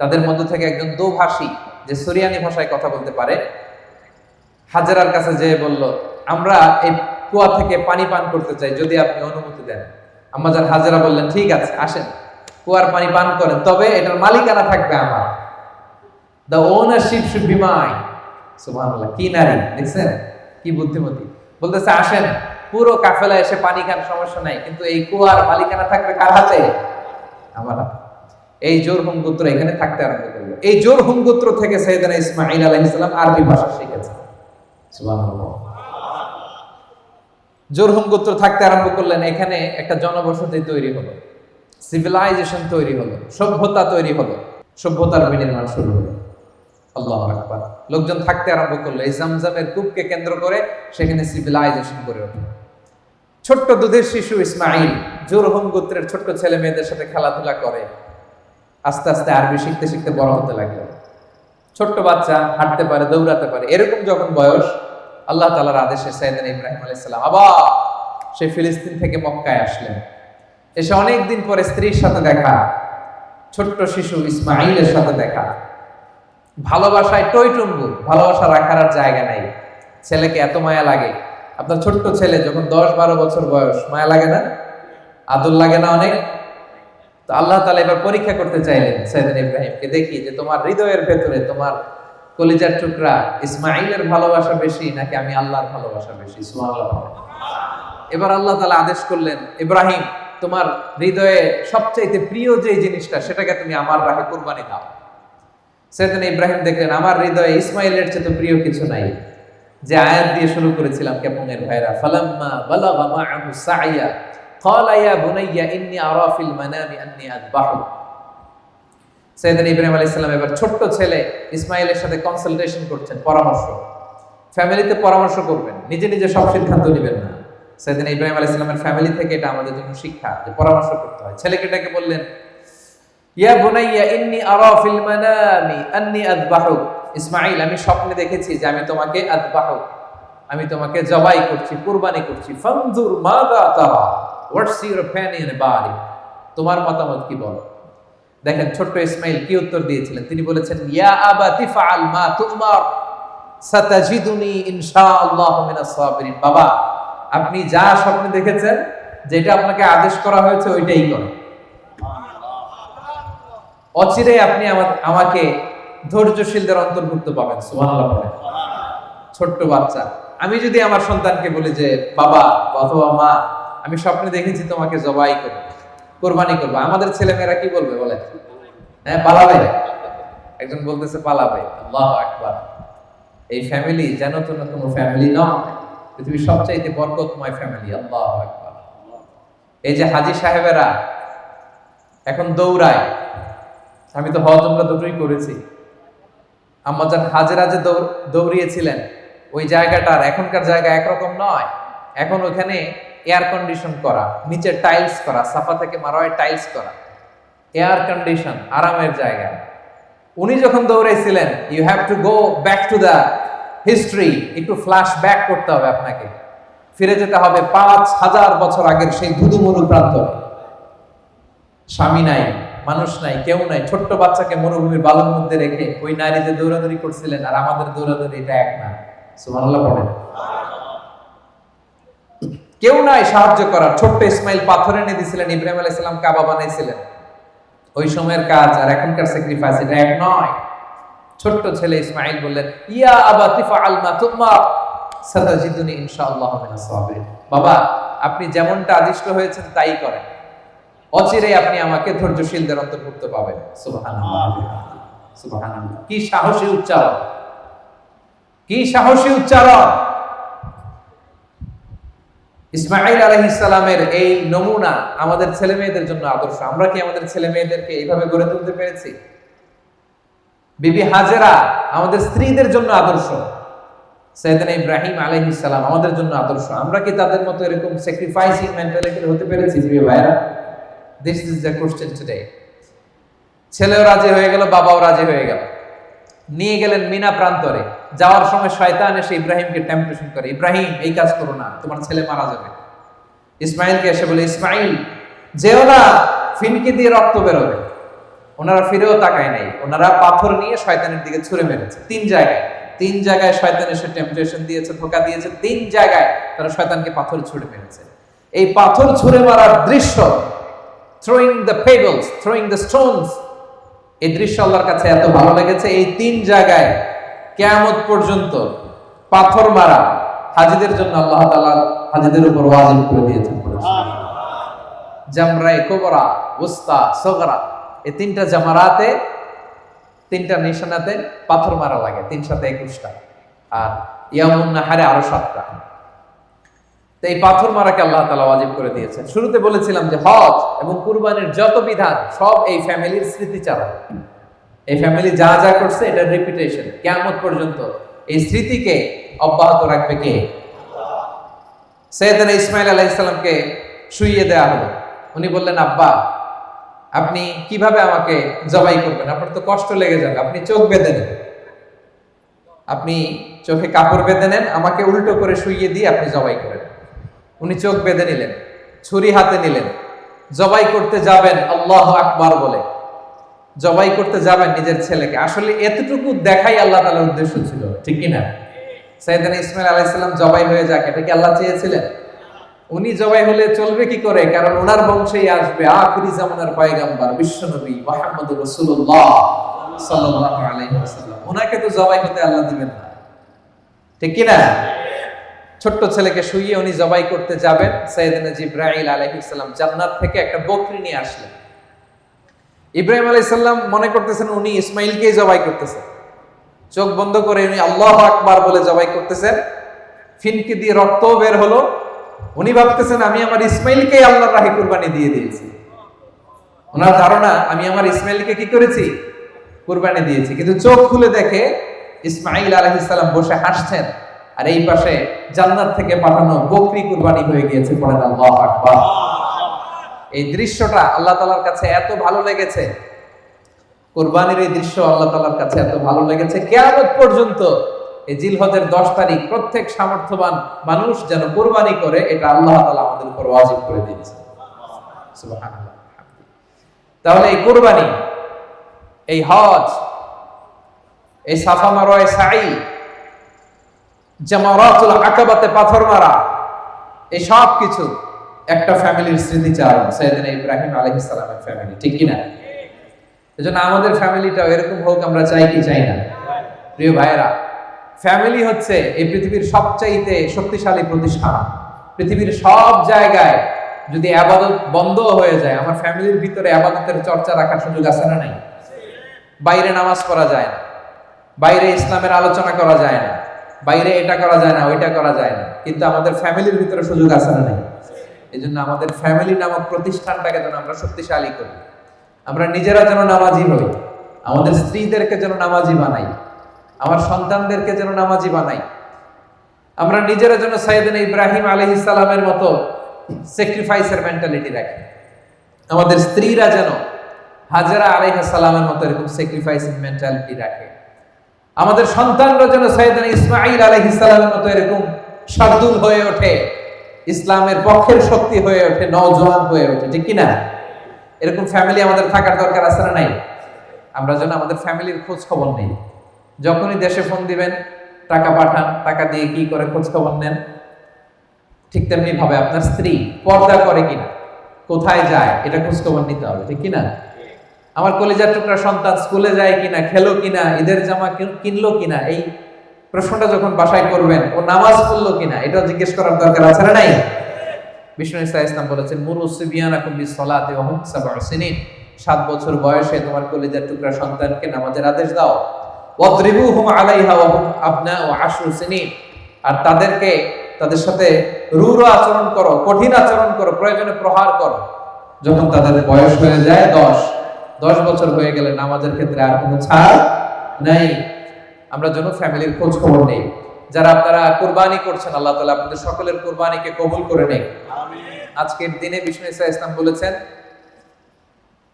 তাদের মধ্যে থেকে একজন দোভাষী যে সুরিয়ানি ভাষায় কথা বলতে পারে, হাজেরার কাছে যেয়ে বলল, আমরা এই কুয়া থেকে পানি পান করতে চাই, যদি আপনি অনুমতি দেন। আম্মাজান হাজেরা বললেন, ঠিক আছে, আসেন, কুয়ার পানি পান করেন, তবে এটার মালিকানা থাকবে আমার। The ownership should be mine. সুবহানাল্লাহ। কি নারী দেখছেন, কি বুদ্ধিমতী। বলতেছে আসেন, পুরো কাফেলা এসে পানি খান, সমস্যা নাই, কিন্তু এই কুয়ার মালিকানা থাকবে কার হাতে? আমার হাতে। এই জুরহুম গোত্র এখানে থাকতে আরম্ভ করলো। এই জুরহুম গোত্র থেকে সাইয়েদনা ইসমাঈল আলাইহিস সালাম আরবি ভাষা শিখেছেন। সুবহানাল্লাহ। জুরহুম গোত্র থাকতে আরম্ভ করলেন, এখানে একটা জনবসতি তৈরি হলো, সিভিলাইজেশন তৈরি হলো, সভ্যতা তৈরি হলো, সভ্যতার বিনির্মাণ শুরু হলো। আল্লাহু আকবার। লোকজন থাকতে আরম্ভ করলো, এই জামজামের কূপকে কেন্দ্র করে সেখানে সিভিলাইজেশন গড়ে উঠল। ছোট্ট দুধের শিশু ইসমাঈল জুরহুম গোত্রের ছোট্ট ছেলে মেয়েদের সাথে খেলাধুলা করে, আস্তে আস্তে আরবি শিখতে শিখতে বড় হতে লাগলো। ছোট্ট বাচ্চা হাঁটতে পারে, দৌড়াতে পারে। এরকম যখন বয়স, আল্লাহ তাআলার আদেশে সাইয়েদনা ইব্রাহিম আলাইহিস সালাম আবার সে ফিলিস্তিন থেকে মক্কায় আসলেন। এসে অনেকদিন পরে স্ত্রীর সাথে দেখা, ছোট্ট শিশু ইসমাঈলের সাথে দেখা। ভালোবাসায় টইটুম্বুর, ভালোবাসা রাখার আর জায়গা নাই। ছেলেকে এত মায়া লাগে, আপনার ছোট্ট ছেলে যখন 10-12 বছর বয়স, মায়া লাগে না, আদর লাগে না অনেক? তো আল্লাহ তাআলা এবার পরীক্ষা করতে চাইলেন সাইয়েদনা ইব্রাহিমকে, দেখি যে তোমার হৃদয়ের ভেতরে তোমার কলিজার টুকরা ইসমাইলের ভালোবাসা বেশি নাকি আমি আল্লাহর ভালোবাসা বেশি। সুবহানাল্লাহ। এবার আল্লাহ তাআলা আদেশ করলেন, ইব্রাহিম তোমার হৃদয়ে সবচাইতে প্রিয় যে জিনিসটা সেটাকে তুমি আমার রাহে কুরবানি দাও। সাইয়েদনা ইব্রাহিম দেখলেন আমার হৃদয়ে ইসমাইলের চেয়ে তো প্রিয় কিছু নাই। যে আয়াত দিয়ে শুরু করেছিলাম কেপনের ভাইরা, ফালাম্মা বালাগা মাআহু সাইয়া ক্বালা ইয়া বুনাইয়া ইন্নী আরা ফিল মানামি আন্নী আযবাহু। সাইয়েদনা ইব্রাহিম আলাইহিস সালাম এবার ছোট্ট ছেলে ইসমাইলের সাথে কনসালটেশন করছেন, পরামর্শ। ফ্যামিলিতে পরামর্শ করবেন, নিজে নিজে সব সিদ্ধান্ত নেবেন না। সাইয়েদনা ইব্রাহিম আলাইহিস সালামের ফ্যামিলি থেকে এটা আমাদের জন্য শিক্ষা, যে পরামর্শ করতে হয়। ছেলেকে ডেকে বললেন, ইয়া বুনাইয়া ইন্নী আরা ফিল মানামি আন্নী আযবাহু, ইসমাইল আমি স্বপ্নে দেখেছি যে আমি তোমাকে আযবাহু, আমি তোমাকে জবাই করছি, কুরবানি করছি। ফানজুর মাযা তারা, what's your opinion about it, তোমার মতামত কি বলো। দেখেন ছোট্ট ইসমাইল কি উত্তর দিয়েছিলেন, তিনি বলেছেন, ইয়া আবাতি ফাআল মা তুমার সাতাজিদুনি ইনশাআল্লাহু মিনাস সাবিরিন। বাবা আপনি যা স্বপ্নে দেখেছেন, যেটা আপনাকে আদেশ করা হয়েছে ওইটাই করেন। অচিরেই আপনি আমাকে ধৈর্যশীলদের অন্তর্ভুক্ত পাবেন। সুবহানাল্লাহ বলেন। ছোট্ট বাচ্চা, আমি যদি আমার সন্তানকে বলি যে বাবা অথবা মা আমি স্বপ্নে দেখেছি তোমাকে জবাই করব, কুরবানি করব, আমাদের ছেলেমেয়েরা কি বলবে বলেন? হ্যাঁ, পালাবে। একজন বলতেছে পালাবে। আল্লাহু আকবার। এই ফ্যামিলি যেন তো না কোনো ফ্যামিলি নয়, পৃথিবীর সবচাইতে বরকতময় ফ্যামিলি। আল্লাহু আকবার। এই যে হাজী সাহেবেরা এখন দৌড়ায়, আমি তো হজ উমরা দুটোই করেছি। আম্মাজান হাজেরা যে দৌড়িয়েছিলেন, ওই জায়গাটার এখনকার জায়গা একরকম নয়। এখন ওখানে এয়ার কন্ডিশন করা, নিচে টাইলস করা, সাফা থেকে মারোয়ায় টাইলস করা, এয়ার কন্ডিশন, আরামের জায়গা। উনি যখন দৌড়াইছিলেন, you have to go back to the history, একটু ফ্ল্যাশ ব্যাক করতে হবে আপনাকে, ফিরে যেতে হবে 5000 বছর আগের সেই ধুধুমরু প্রান্ত। স্বামী নাই, মানুষ নাই, কেউ নাই, ছোট্ট বাচ্চাকে মরুভূমির বালুর মধ্যে রেখে ওই নারী যে দৌড়াদৌড়ি করছিলেন আর আমাদের দৌড়াদৌড়ি, এটা এক না। সুবহানাল্লাহ পড়েন। কেউ নাই সাহায্য করার। ছোট্ট ইসমাইল পাথর এনে দিয়েছিলেন, ইব্রাহিম আলাইহিস সালাম কাবা বানাইছিলেন। ওই সময়ের কাজ আর এখনকার স্যাক্রিফাইস এটা এক নয়। ছোট্ট ছেলে ইসমাইল বললেন, ইয়া আবাতি ফাআল মা তুমার সাতাজিদুনি ইনশাআল্লাহু মিনাস সাবিরিন। বাবা আপনি যেমনটা আদিষ্ট হয়েছেন তাই করেন, অচিরেই আপনি আমাকে ধৈর্যশীলদের অন্তর্ভুক্ত পাবেন। সুবহানাল্লাহ, সুবহানাল্লাহ। কি সাহসী উচ্চারণ, কি সাহসী উচ্চারণ। ইসমাঈল আলাইহিস সালামের এই নমুনা আমাদের ছেলে মেয়েদের জন্য আদর্শ। আমরা কি আমাদের ছেলে মেয়েদেরকে এইভাবে গড়ে তুলতে পেরেছি? বিবি হাজেরা আমাদের স্ত্রীদের জন্য আদর্শ, সাইয়েদনা ইব্রাহিম আলাইহিস সালাম আমাদের জন্য আদর্শ। আমরা কি তাদের মতো এরকম স্যাক্রিফাইসিং মেন্টালিটির হতে পেরেছি প্রিয় ভাইরা? This is the question today. ছেলেও রাজি হয়ে গেল, বাবাও রাজি হয়ে গেল। নিয়ে গেলেন মিনা প্রান্তরে। যাওয়ার সময় শয়তান এসে ইব্রাহিমকে টেম্পটেশন করে, ইব্রাহিম এই কাজ করো না, তোমার ছেলে মারা যাবে। ইসমাইলকে এসে বলে, ইসমাইল যেও না, ফিনকি দিয়ে রক্ত বেরোবে। ওনারা ফিরেও তাকায় নাই, ওনারা পাথর নিয়ে শয়তানের দিকে ছুঁড়ে মেরেছে। তিন জায়গায় শয়তান এসে টেম্পটেশন দিয়েছে, ধোঁকা দিয়েছে। 3 জায়গায় তারা শয়তানকে পাথর ছুঁড়ে মেরেছে। এই পাথর ছুঁড়ে মারার দৃশ্য, throwing the pebbles, throwing the stones, এই দৃশ্য আল্লাহর কাছে এত ভালো লেগেছে, এই 3 জায়গায় কিয়ামত পর্যন্ত পাথর মারা হাজীদের জন্য আল্লাহ তাআলা হাজীদের উপর ওয়াজিব করে দিয়েছেন। জামরায়ে কুবরা, উস্তা, সগরা, এই 3টা জামারাতে, 3টা নিশানাতে পাথর মারা লাগে। 3 সাথে 21টা, আর ইয়ামুন নাহারে আরো 7টা। তো এই পাথর মারাকে আল্লাহ তাআলা ওয়াজিব করে দিয়েছেন। শুরুতে বলেছিলাম যে হজ এবং কুরবানির যত বিধান সব এই ফ্যামিলির স্মৃতিচারণ। এই ফ্যামিলি যা যা করছে এটার রিপিটেশন কিয়ামত পর্যন্ত। এই স্মৃতিকে অব্যাহত রাখবে কে? সাইয়েদনা ইসমাঈল আলাইহিস সালামকে শুইয়ে দেয়া হলো। উনি বললেন, আব্বা আপনি কিভাবে আমাকে জবাই করবেন? আপনার তো কষ্ট লেগে যাবে, আপনি চোখ বেঁধে নেন, আপনি চোখে কাপড় বেঁধে নেন, আমাকে উল্টো করে শুইয়ে দিয়ে আপনি জবাই করেন। উনি চোখ বেঁধে নিলেন, ছুরি হাতে নিলেন, জবাই করতে যাবেন আল্লাহু আকবার বলে জবাই করতে যাবেন নিজের ছেলেকে। আসলে এতটুকু দেখাই আল্লাহ তাআলার উদ্দেশ্য ছিল, ঠিক কি না? সাইয়েদনা ইসমাঈল আলাইহিস সালাম জবাই হয়ে যাক, এটা কি আল্লাহ চেয়েছিলেন? উনি জবাই হলে চলবে কি করে? কারণ ওনার বংশেই আসবে আখিরি জামানার পয়গম্বর বিশ্বনবী মুহাম্মদুর রাসূলুল্লাহ সাল্লাল্লাহু আলাইহি ওয়াসাল্লাম। ওনাকে তো জবাই হতে আল্লাহ দিবেন না, ঠিক কি না? ছোট্ট ছেলেকে শুইয়ে উনি জবাই করতে যাবেন, সাইয়েদনা জিবরাইল আলাইহিস সালাম জান্নাত থেকে একটা বকরি নিয়ে আসলেন। ইব্রাহিম আলাইহিস সালাম মনে করতেছেন উনি ইসমাইলকেই জবাই করতেছেন, চোখ বন্ধ করে উনি আল্লাহু আকবার বলে জবাই করতেছেন, ফিনকি দিয়ে রক্ত বের হলো। উনি ভাবতেছেন আমি আমার ইসমাইলকে আল্লাহর রাহে কুরবানি দিয়ে দিয়েছি। ওনার ধারণা আমি আমার ইসমাইলকে কি করেছি? কুরবানি দিয়েছি। কিন্তু চোখ খুলে দেখে ইসমাঈল আলাইহিস সালাম বসে হাসছেন, আর এই পাশে জান্নাত থেকে পাঠানো বকরি কুরবানি হয়ে গিয়েছে। পড়েন আল্লাহু আকবার। এই দৃশ্যটা আল্লাহ তাআলার কাছে এত ভালো লেগেছে, কুরবানির এই দৃশ্য আল্লাহ তাআলার কাছে এত ভালো লেগেছে, কিয়ামত পর্যন্ত এই জিলহজের 10 তারিখ প্রত্যেক সামর্থ্যবান মানুষ যেন কুরবানি করে, এটা আল্লাহ তাআলা আমাদের উপর ওয়াজিব করে দিয়েছে। সুবহানাল্লাহ। তাহলে এই কুরবানি, এই হজ, এই সাফা মারওয়ায় সাই, জামারাতুল আকাবাতে পাথর মারা, এই সব কিছু একটা ফ্যামিলির স্মৃতিচারণ, সাইয়েদনা ইব্রাহিম আলাইহিস সালামের ফ্যামিলি, ঠিক কি না? এজন্য আমাদের ফ্যামিলিটাও এরকম হোক আমরা চাই কি চাই না? প্রিয় ভাইয়েরা, ফ্যামিলি হচ্ছে এই পৃথিবীর সবচাইতে শক্তিশালী প্রতিষ্ঠান। পৃথিবীর সব জায়গায় যদি ইবাদত বন্ধ হয়ে যায়, আমার ফ্যামিলির ভিতরে ইবাদতের চর্চা রাখার সুযোগ আছে না নাই? বাইরে নামাজ পড়া যায় না, বাইরে ইসলামের আলোচনা করা যায় না, বাইরে এটা করা যায় না, ওইটা করা যায় না, কিন্তু আমাদের ফ্যামিলির ভিতরে সুযোগ আছে না নাই? এজন্য আমাদের ফ্যামিলি নামক প্রতিষ্ঠানটাকে যেন আমরা শক্তিশালী করি। আমরা নিজেরা যেন নামাজি হই, আমাদের স্ত্রীদেরকে যেন নামাজি বানাই, আমার সন্তানদেরকে যেন নামাজি বানাই, আমরা নিজেরা যেন সাইয়েদনা ইব্রাহিম আলাইহিস সালামের মতো স্যাক্রিফাইসের মেন্টালিটি রাখি, আমাদের স্ত্রীরা যেন হাজেরা আলাইহিস সালামের মতো এরকম স্যাক্রিফাইসিং মেন্টালিটি রাখে, আমাদের সন্তানরা যেন সাইয়েদনা ইসমাঈল আলাইহিস সালামের মতো এরকম শার্দুল হয়ে ওঠে, ইসলামের পক্ষের শক্তি হয়ে ওঠে, নওজোয়ান হয়ে ওঠে, ঠিক কি না? এরকম ফ্যামিলি আমাদের থাকার দরকার আছে না নাই? আমরা যেন আমাদের ফ্যামিলির খোঁজ খবর নেই। যখনই দেশে ফোন দিবেন, টাকা পাঠান, টাকা দিয়ে কি করে খোঁজ খবর নেন। ঠিক তেমনি ভাবে আপনার স্ত্রী পর্দা করে কিনা, কোথায় যায়, এটা খোঁজ খবর নিতে হবে, ঠিক কিনা? আমার কলিজার টুকরা সন্তান স্কুলে যায় কিনা, খেলো কিনা, ঈদের জামা কিনলো কিনা, এই প্রশ্নটা যখন বাসায় করবেন, ও নামাজ পড়লো কিনা, এটাও জিজ্ঞেস করার দরকার আছে না নাই? বিষ্ণু ইসা ইসলাম বলেছেন, মুরু সিবিয়ানাকুম বিসসালাতি ওয়া হুম 7 সিনিন, 7 বছর বয়সে তোমার কলিজার টুকরা সন্তানকে নামাজের আদেশ দাও। ওয়াদরিবুহুম আলাইহা ওয়া হুম আবনাউ 10 সিনিন, আর তাদেরকে তাদের সাথে রূঢ় আচরণ করো, কঠিন আচরণ করো, প্রয়োজনে প্রহার করো যখন তাদের বয়স হয়ে যায় 10 বছর হয়ে গেলে নামাজের ক্ষেত্রে আর কোনো ছাড় নাই। আমরা যেন ফ্যামিলির খোঁজ খবর নেই। যারা আপনারা কুরবানি করছেন, আল্লাহ তাআলা আপনাদের সকলের কুরবানিকে কবুল করে নেন। আজকের দিনে বিষ্ণু ইসা ইসলাম বলেছেন,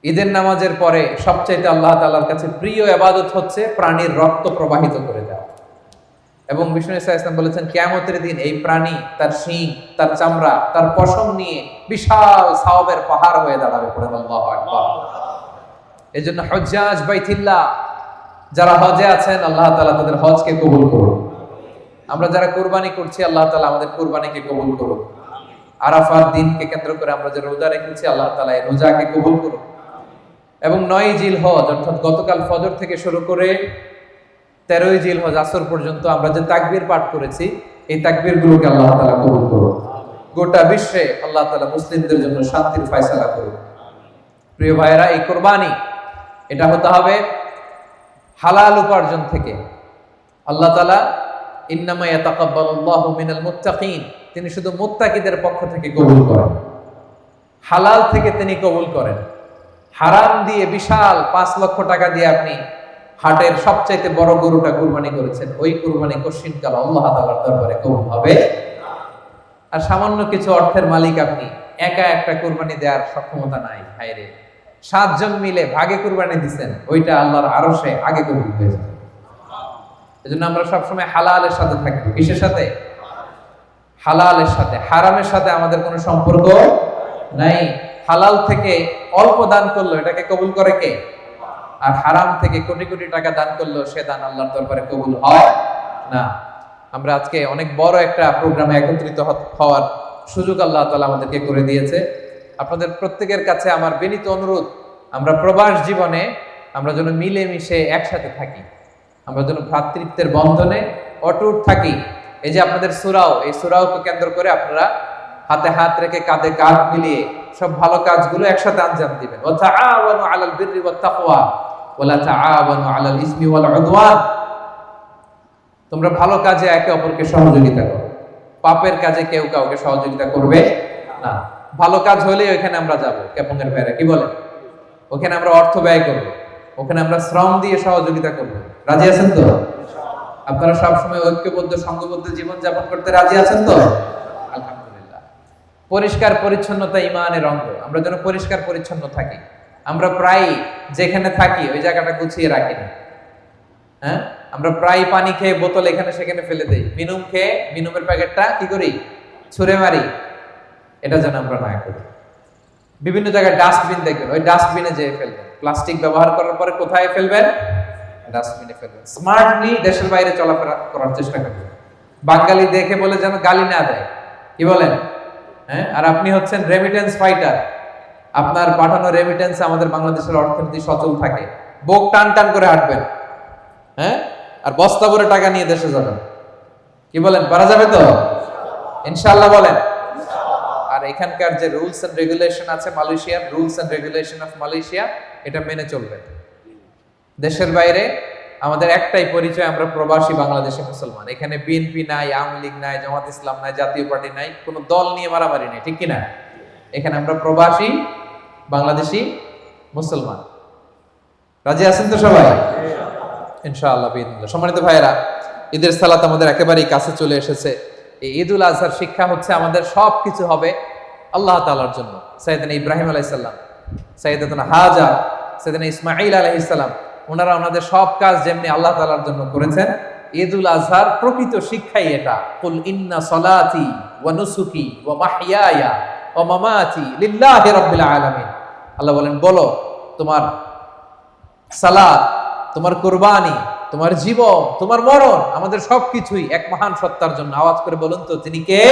ঈদের নামাজের পরে সবচাইতে আল্লাহ তাআলার কাছে প্রিয় ইবাদত হচ্ছে প্রাণীর রক্ত প্রবাহিত করে দেওয়া। এবং বিষ্ণু ইসা ইসলাম বলেছেন, কিয়ামতের দিন এই প্রাণী তার শিং, তার চামড়া, তার পশম নিয়ে বিশাল সওয়াবের পাহাড় হয়ে দাঁড়াবে। পড়েন আল্লাহু আকবার। এজন্য হুজ্জাজ বাইতুল্লাহ যারা হজে আছেন, আল্লাহ তাআলা তাদের হজকে কবুল করুন। আমরা যারা কুরবানি করছি, আল্লাহ তাআলা আমাদের কুরবানিকে কবুল করুন। আরাফার দিনকে কেন্দ্র করে আমরা যে রোজা রেখেছি, আল্লাহ তাআলা এই রোজাকে কবুল করুন। এবং 9 জিলহজ অর্থাৎ গতকাল ফজর থেকে শুরু করে 13 জিলহজ আসর পর্যন্ত আমরা যে তাকবীর পাঠ করেছি, এই তাকবীরগুলোকে আল্লাহ তাআলা কবুল করুন। গোটা বিশ্বে আল্লাহ তাআলা মুসলিমদের জন্য শান্তির ফয়সালা করুন। প্রিয় ভাইয়েরা, এই কুরবানি এটা হতে হবে হালাল উপার্জন থেকে। আল্লাহ তাআলা ইন্নামা ইয়াতাকাব্বালুল্লাহু মিনাল মুত্তাকিন, তিনি শুধু মুত্তাকিদের পক্ষ থেকে কবুল করেন, হালাল থেকে তিনি কবুল করেন। হারাম দিয়ে বিশাল 5 লক্ষ টাকা দিয়ে আপনি হাটের সবচাইতে বড় গরুটা কুরবানি করেছেন, ওই কুরবানি কশিনকাল আল্লাহ তাআলার দরবারে কবুল হবে। আর সামান্য কিছু অর্থের মালিক আপনি, একা একটা কুরবানি দেওয়ার সক্ষমতা নাই, হায়রে 7 জন মিলে ভাগে কুরবানি দিবেন, ওইটা আল্লাহর আরশে আগে কবুল হয়ে যাবে। এজন্য আমরা সবসময় হালালের সাথে থাকবো। কিসের সাথে? হালালের সাথে। হারামের সাথে আমাদের কোনো সম্পর্ক নাই। হালাল থেকে অল্প দান করলো এটাকে কবুল করে কে? আর হারাম থেকে কোটি কোটি টাকা দান করলো সে দান আল্লাহর দরবারে কবুল হয় না। আমরা আজকে অনেক বড় একটা প্রোগ্রামে একত্রিত হওয়ার সুযোগ আল্লাহ তাআলা আমাদেরকে করে দিয়েছে। আপনাদের প্রত্যেকের কাছে আমার বিনীত অনুরোধ, আমরা প্রবাস জীবনে আমরা যেন মিলেমিশে একসাথে থাকি, আমরা যেন ভ্রাতৃত্বের বন্ধনে অটুট থাকি। এই যে আপনাদের সূরাও, এই সূরাওকে কেন্দ্র করে আপনারা হাতে হাত রেখে কাঁধে কাঁধ মিলিয়ে সব ভালো কাজগুলো একসাথে আঞ্জাম দিবেন। ওয়া তাআওয়ানু আলাল বিররি ওয়াত তাকওয়া ওয়া লা তাআওয়ানু আলাল ইসমি ওয়াল উদওয়ান। তোমরা ভালো কাজে একে অপরকে সহযোগিতা করো, পাপের কাজে কেউ কাউকে সহযোগিতা করবে না। ভালো কাজ হলে ওখানে আমরা যাব, ক্যাপঙ্গের ভাইরা কি বলেন, ওখানে আমরা অর্থ ব্যয় করব, ওখানে আমরা শ্রম দিয়ে সহযোগিতা করব। রাজি আছেন তো? আপনারা সব সময় ঐক্যবদ্ধ সংঘবদ্ধ জীবন যাপন করতে রাজি আছেন তো? আলহামদুলিল্লাহ। পরিষ্কার পরিচ্ছন্নতা ঈমানের অঙ্গ, আমরা যেন পরিষ্কার পরিচ্ছন্ন থাকি। আমরা প্রায় যেখানে থাকি ওই জায়গাটা গুছিয়ে রাখি না। হ্যাঁ, আমরা প্রায় পানি খেয়ে বোতল এখানে সেখানে ফেলে দেই, মিনুম খেয়ে মিনুমের প্যাকেটটা কি করি, ছুঁড়ে মারি। এটা যেন আমরা না করি। বিভিন্ন জায়গায় ডাস্টবিন দেখবেন, ওই ডাস্টবিনে যেয়ে ফেলবেন। প্লাস্টিক ব্যবহার করার পরে কোথায় ফেলবেন? ডাস্টবিনে ফেলবেন। স্মার্টলি দেশের বাইরে চলাফেরা করার চেষ্টা করবেন। বাঙালি দেখে বলে যেন গালি না দেয়, কি বলেন? হ্যাঁ, আর আপনি হচ্ছেন রেমিটেন্স ফাইটার, আপনার পাঠানো রেমিটেন্স আমাদের বাংলাদেশের অর্থনীতি সচল থাকে। বুক টান টান করে হাঁটবেন, হ্যাঁ, আর বস্তা ভরে টাকা নিয়ে দেশে যাবেন। কি বলেন, পারা যাবে তো? ইনশাআল্লাহ বলেন। আর এখানকার যে রুলস এন্ড রেগুলেশন আছে, মালয়েশিয়ার rules and regulation of Malaysia, এটা মেনে চলবেন। দেশের বাইরে আমাদের একটাই পরিচয়, আমরা প্রবাসী বাংলাদেশি মুসলমান। এখানে বিএনপি নাই, আওয়ামী লীগ নাই, জামাত ইসলাম নাই, জাতীয় পার্টি নাই, কোনো দল নিয়ে মারামারি নেই, ঠিক কিনা? এখানে আমরা প্রবাসী বাংলাদেশি মুসলমান। রাজি আছেন তো সবাই? ইনশাআল্লাহ বিইذنিল্লাহ। সম্মানিত ভাইয়েরা, ঈদের সালাত আমাদের একেবারেই কাছে চলে এসেছে। এই ঈদুল আজহার শিক্ষা হচ্ছে আমাদের সব কিছু হবে আল্লাহ তাআলার জন্য। সাইয়েদনা ইব্রাহিম আলাইহিস সালাম, সাইয়েদাতুনা হাজার, সাইয়েদনা ইসমাঈল আলাইহিস সালাম, ওনারা ওনাদের সব কাজ যেমনি আল্লাহ তাআলার জন্য করেছেন, ঈদুল আজহার প্রকৃত শিক্ষাই এটা। কুল ইন্না সলাতি ওয়া নুসুকি ওয়া মাহইয়ায়া ওয়া মামাতি লিল্লাহি রাব্বিল আলামিন। আল্লাহ বলেন, বলো তোমার সালাত, তোমার কুরবানি, তোমার জীবন, তোমার মরণ, আমাদের সবকিছুই এক মহান সত্তার জন্য। আওয়াজ করে বলুন তো, তিনি কে?